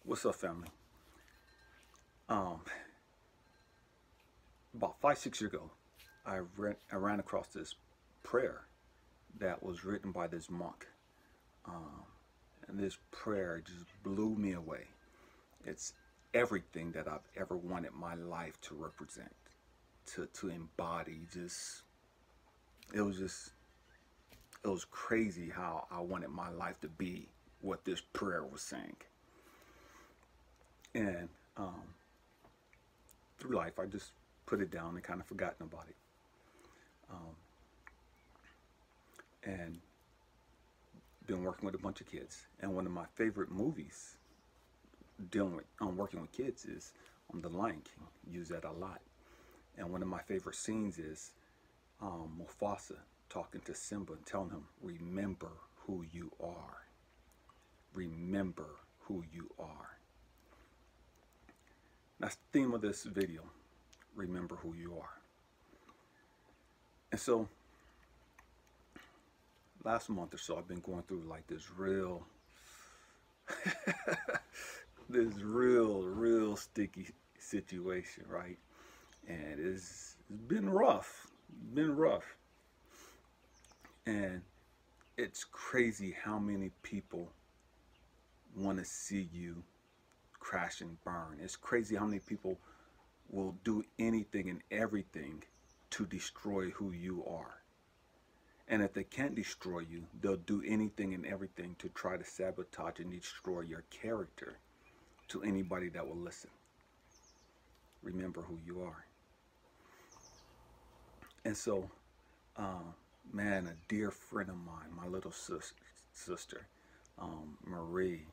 What's up, family? Um, about 5, 6 years ago, I ran across this prayer that was written by this monk, um, and this prayer just blew me away. It's everything that I've ever wanted my life to represent, to embody. It was just, it was crazy how I wanted my life to be what this prayer was saying. And through life, I just put it down and kind of forgotten about it. Um, and been working with a bunch of kids. And one of my favorite movies dealing with working with kids is The Lion King. Use that a lot. And one of my favorite scenes is Mufasa talking to Simba and telling him, "Remember who you are. Remember who you are." That's the theme of this video. Remember who you are. And so last month or so, I've been going through like this real real sticky situation, right? And it's been rough. And it's crazy how many people want to see you crash and burn. It's crazy how many people will do anything and everything to destroy who you are. And if they can't destroy you, they'll do anything and everything to try to sabotage and destroy your character to anybody that will listen. Remember who you are. And so, man, a dear friend of mine, my little sister, Marie,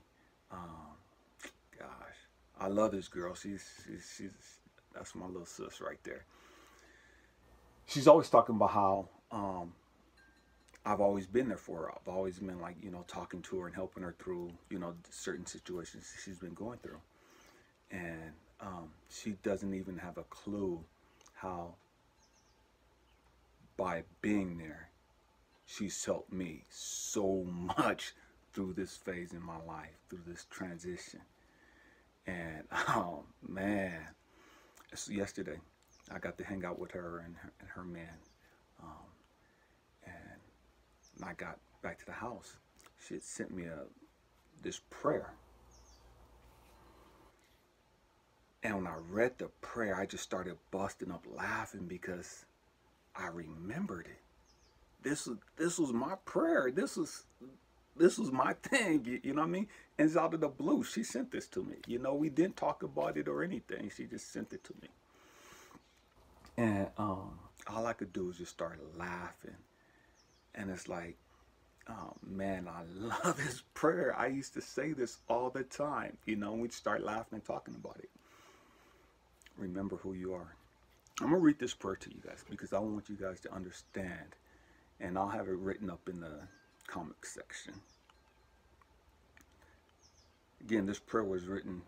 gosh, I love this girl. She's that's my little sis right there. She's always talking about how I've always been there for her. I've always been like, talking to her and helping her through, certain situations she's been going through. And she doesn't even have a clue how by being there, she's helped me so much through this phase in my life, through this transition. And oh man, so yesterday I got to hang out with her and her man. And when I got back to the house, she had sent me this prayer. And when I read the prayer, I just started busting up laughing because I remembered it. This was my prayer. This was my thing. You know what I mean? And it's out of the blue. She sent this to me. We didn't talk about it or anything. She just sent it to me. And all I could do was just start laughing. And it's like, oh man, I love this prayer. I used to say this all the time. We'd start laughing and talking about it. Remember who you are. I'm going to read this prayer to you guys because I want you guys to understand. And I'll have it written up in the comment section. Again, this prayer was written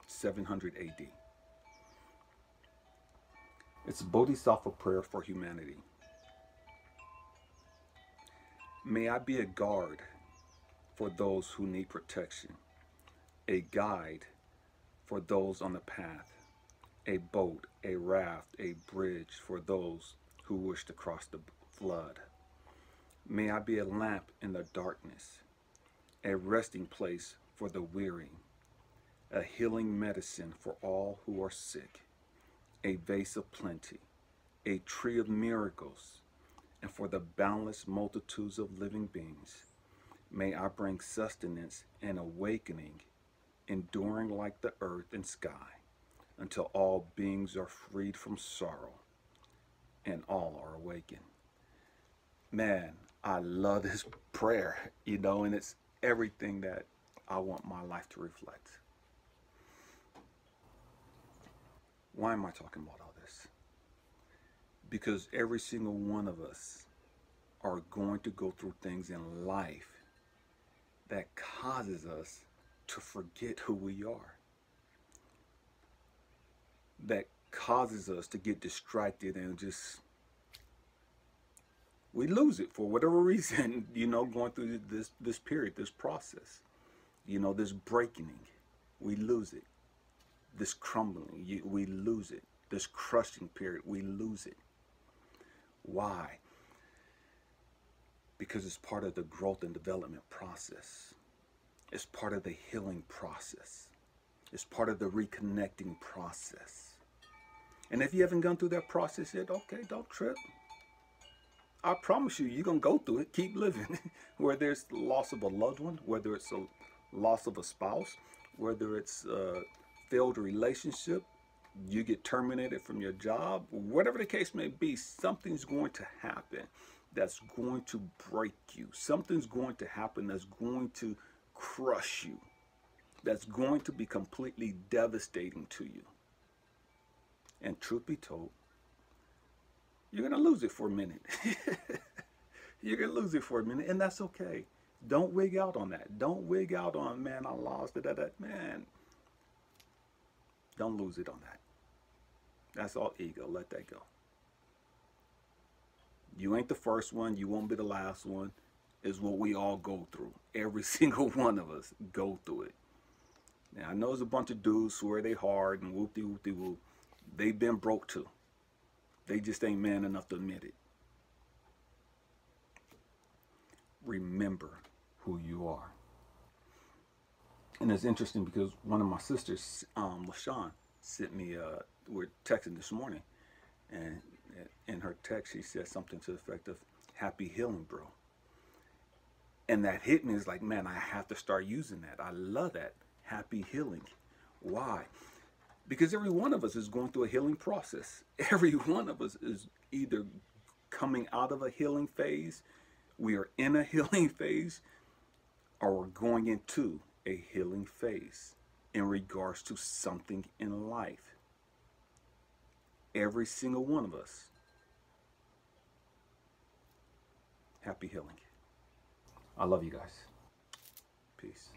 700 AD. It's a Bodhisattva prayer for humanity. May I be a guard for those who need protection, a guide for those on the path, a boat, a raft, a bridge for those who wish to cross the flood. May I be a lamp in the darkness, a resting place for the weary, a healing medicine for all who are sick, a vase of plenty, a tree of miracles, and for the boundless multitudes of living beings. May I bring sustenance and awakening, enduring like the earth and sky, until all beings are freed from sorrow and all are awakened. Man, I love this prayer, and it's everything that I want my life to reflect. Why am I talking about all this? Because every single one of us are going to go through things in life that causes us to forget who we are. That causes us to get distracted and just We lose it for whatever reason, you know, going through this period, this process, you know, this breaking. We lose it. This crumbling, we lose it. This crushing period, we lose it. Why? Because it's part of the growth and development process. It's part of the healing process. It's part of the reconnecting process. And if you haven't gone through that process yet, okay, don't trip. I promise you, you're going to go through it. Keep living. Whether it's the loss of a loved one, whether it's a loss of a spouse, whether it's a failed relationship, you get terminated from your job, whatever the case may be, something's going to happen that's going to break you. Something's going to happen that's going to crush you, that's going to be completely devastating to you. And truth be told, you're going to lose it for a minute. You're going to lose it for a minute, and that's okay. Don't wig out on that. Don't wig out on, man, I lost it. Man, don't lose it on that. That's all ego. Let that go. You ain't the first one. You won't be the last one. Is what we all go through. Every single one of us go through it. Now, I know there's a bunch of dudes swear they hard and whoop-de-whoop-de-whoop. They've been broke too. They just ain't man enough to admit it. Remember who you are. And it's interesting because one of my sisters, LaShawn, sent me, we're texting this morning, and in her text she said something to the effect of, happy healing, bro. And that hit me. It's like, man, I have to start using that. I love that. Happy healing. Why? Because every one of us is going through a healing process. Every one of us is either coming out of a healing phase, we are in a healing phase, or we're going into a healing phase in regards to something in life. Every single one of us. Happy healing. I love you guys. Peace.